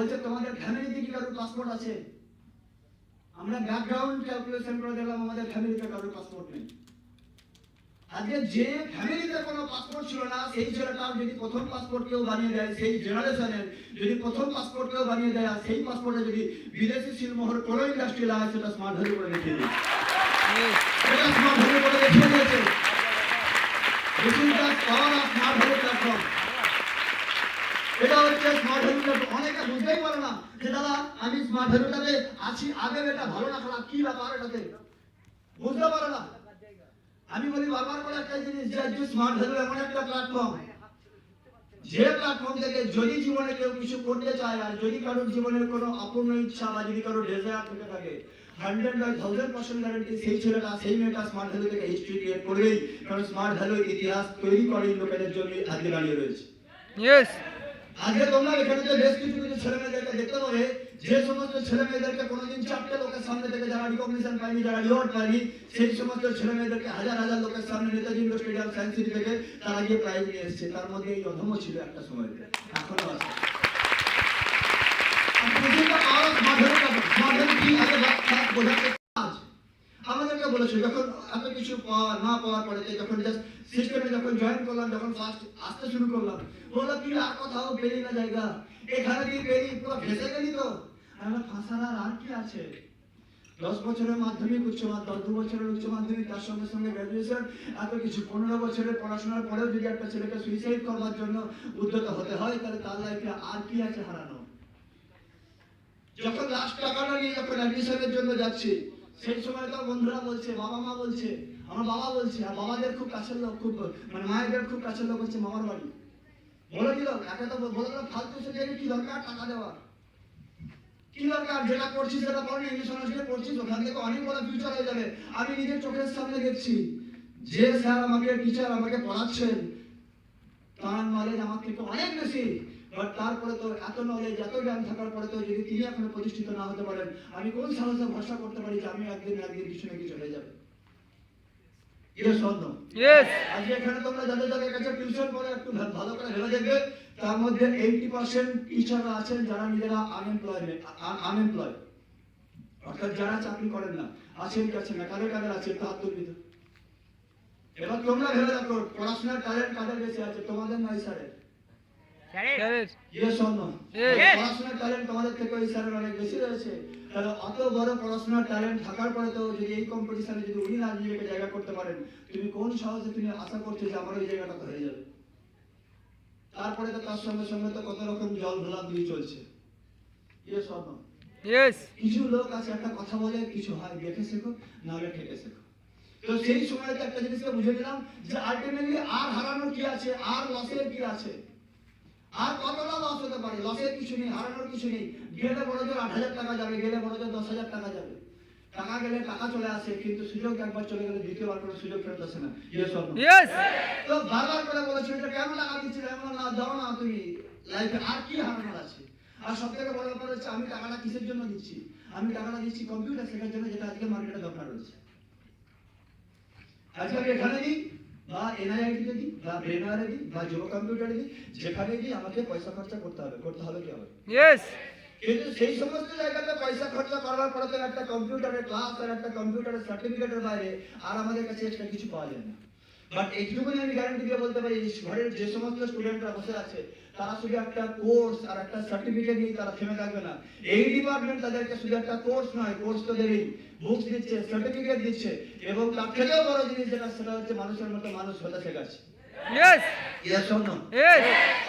বলছে তোমাদের ফ্যামিলিতে কি কারোর পাসপোর্ট আছে? আমরা ব্যাকগ্রাউন্ড ক্যালকুলেশন করে দেখলাম আমাদের ফ্যামিলিতে কারোর পাসপোর্ট নেই। আজকে যে ফ্যামিলিতে কোনো পাসপোর্ট ছিল না সেই ছেলেটার যদি প্রথম পাসপোর্ট কেউ বানিয়ে দেয়, সেই জেনারেশনের যদি প্রথম পাসপোর্ট কেউ বানিয়ে দেয়, আর সেই পাসপোর্টে যদি বিদেশি সিলমোহর কোনো ইন্ডাস্ট্রি লাগে, সেটা স্মার্ট ভ্যালু করে দেখিয়ে দিয়েছে। এটা স্মার্ট ভ্যালু করে দেখিয়ে দিয়েছে। This is the power of smart value platform. এটা হচ্ছে স্মার্ট ভ্যালু প্ল্যাটফর্ম। অনেকে বুঝতেই পারে না যে দাদা আমি স্মার্ট ভ্যালুটাতে আছি, আগে এটা ভালো না খারাপ, কি ব্যাপার এটাতে বুঝতে পারে না। আমি বলি বারবার করে একটা জিনিস, যে স্মার্ট ভ্যালু এমন একটা প্ল্যাটফর্ম, যে প্ল্যাটফর্ম থেকে যদি জীবনে কেউ কিছু করতে চায়, আর যদি কারোর জীবনের কোনো অপূর্ণ ইচ্ছা বা যদি কারোর ডেজায়ার থেকে থাকে, 100% গ্যারান্টি সেই ছেলেটা সেই মেয়েটা স্মার্ট ভ্যালু থেকে হিস্ট্রি ক্রিয়েট করবেই। কারণ স্মার্ট ভ্যালু ইতিহাস তৈরি করে লোকেদের জন্য আজকে দাঁড়িয়ে রয়েছে। আজকে তোমরা এখানে যে বেশ কিছু কিছু ছেলে মেয়েদেরকে দেখতে পাবে, যে সমস্ত ছেলে মেয়েদেরকে কোনোদিন 4টে লোকের সামনে থেকে যারা রিকগনিশন পায়নি, যারা রিওয়ার্ড পায়নি, সেই সমস্ত ছেলে মেয়েদেরকে হাজার হাজার লোকের সামনে Netaji indoor stadium science city থেকে তারা গিয়ে প্রাইজ নিয়ে এসেছে। তার মধ্যে এই অধমও ছিল একটা সময়, এখনো আছে। আমাদেরকে বলেছে যখন এত কিছু না পাওয়ার পরে, যখন সিস্টেমে যখন জয়েন করলাম, যখন ফার্স্ট আসতে শুরু করলাম, বললাম তুই আর কোথাও পেলি না জায়গা, এখানে তুই পেলি, পুরো ভেসে গেলি তো। আমরা ফাঁসার আর কি আছে? 10 বছরের মাধ্যমিক উচ্চ মাধ্যমিক, 2 বছরের উচ্চ মাধ্যমিক, তার সঙ্গে সঙ্গে গ্রাজুয়েশন, এত কিছু 15 বছরের পড়াশোনার পরেও যদি একটা ছেলেকে সুইসাইড করবার জন্য উদ্যত হতে হয়, তাহলে তার লাইফে আর কি আছে হারানো? যখন লাস্ট টাকাটা নিয়ে যখন অ্যাডমিশনের জন্য যাচ্ছি, সেই সময় তো বন্ধুরা বলছে, বাবা মা বলছে, আমার বাবা বলছে, আর বাবাদের খুব কাছের লোক, খুব মানে মায়েদের খুব কাছের লোক হচ্ছে মামার বাড়ি। বলে দিল একে তো বলে দিল ফালতু সেজে কি দরকার টাকা দেওয়ার, কি দরকার? যেটা করছিস সেটা পড়, ইংলিশ অনার্সে পড়ছিস, ওখান থেকে অনেক বড় ফিউচার হয়ে যাবে। আমি নিজের চোখের সামনে দেখছি যে স্যার আমাকে, টিচার আমাকে পড়াচ্ছেন, তার নলেজ আমার থেকে অনেক বেশি। বাট তারপরে তো এত নলেজ, এত জ্ঞান থাকার পরে তো যদি তিনি এখনো প্রতিষ্ঠিত না হতে পারেন, আমি কোন সাহসে ভরসা করতে পারি যে আমি একদিন কিছু না কিছু হয়ে যাবে? আজকে এখানে তোমরা যাদের যাদের কাছে টিউশন পড়ে একটু ভালো করে ভেবে দেখবে, তার মধ্যে 80% টিচাররা আছেন যারা নিজেরা আনএমপ্লয়েড, অর্থাৎ যারা চাকরি করেন না। আছেন কি আছেন না? কাদের কাদের আছে একটু হাত তুলবি তো। এবার তোমরা ভেবে দেখো পড়াশোনার ট্যালেন্ট কাদের বেশি আছে, তোমাদের না স্যারের? পড়াশোনার ট্যালেন্ট তোমাদের থেকে ওই স্যারের অনেক বেশি রয়েছে। তাহলে অত বড় পড়াশোনার ট্যালেন্ট থাকার পরে তো যদি এই কম্পিটিশনে যদি উনি না নিজেকে জায়গা করতে পারেন, তুমি কোন সাহসে তুমি আশা করছো যে আমার ওই জায়গাটা তো হয়ে যাবে? তারপরে তো তার সঙ্গে সঙ্গে তো কত রকম জল ভোলা দিয়ে চলছে। কিছু লোক আছে একটা কথা বলে, কিছু হয় দেখে শেখো, নাহলে ঠেকে শেখো। তো সেই সময় তো একটা জিনিসকে বুঝে নিলাম যে আলটিমেটলি আর হারানোর কি আছে, আর লসের কি আছে, আর কতটা লস হতে পারে? লসের কিছু নেই, হারানোর কিছু নেই। গেলে বড় জোর 8,000 টাকা যাবে, গেলে বড় জোর 10,000 টাকা যাবে। টাকা গেলে টাকা চলে আসে, কিন্তু সুযোগ একবার চলে গেলে দ্বিতীয়বার কোনো সুযোগ ফেরত আসে না। তো বারবার করে বলেছি এটা কেন টাকা দিচ্ছি, এমন না দাও না তুমি, লাইফে আর কি হারানোর আছে? আর সব থেকে বড় ব্যাপার হচ্ছে আমি টাকাটা কিসের জন্য দিচ্ছি? আমি টাকাটা দিচ্ছি কম্পিউটার শেখার জন্য, যেটা আজকে মার্কেটে দরকার রয়েছে। আজকে আমি এখানে দিই বা এনআইআইটিতে দিই বা ব্রেনারে দিই বা যুব কম্পিউটারে দিই, যেখানে দিই আমাকে পয়সা খরচা করতে হবে কি হবে? কিন্তু সেই সমস্ত জায়গাতে পয়সা খরচা করার পরে তো একটা কম্পিউটারের ক্লাস আর একটা কম্পিউটারের সার্টিফিকেটের বাইরে আর আমাদের কাছে এক্সট্রা কিছু পাওয়া যায় না। বাট এইটুকুনি আমি গ্যারান্টি দিয়ে বলতে পারি, ঘরের যে সমস্ত স্টুডেন্টরা বসে আছে তারা শুধু একটা কোর্স আর একটা সার্টিফিকেট নিয়ে তারা থেমে থাকবে না। এই ডিপার্টমেন্ট তাদেরকে শুধু একটা কোর্স নয়, কোর্স তো দেবেই, বুকস দিচ্ছে, সার্টিফিকেট দিচ্ছে, এবং তার থেকেও বড় জিনিস যেটা, সেটা হচ্ছে মানুষের মতো মানুষ হতে শেখাচ্ছে।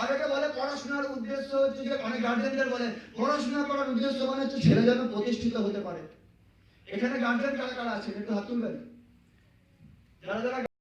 অনেকে বলে পড়াশোনার উদ্দেশ্য হচ্ছে যে, অনেক গার্জেনদের বলে পড়াশোনা করার উদ্দেশ্য মানে হচ্ছে ছেলে যেন প্রতিষ্ঠিত হতে পারে। এখানে গার্জেন কারা কারা আছেন একটু হাত তুলবেন? যারা যারা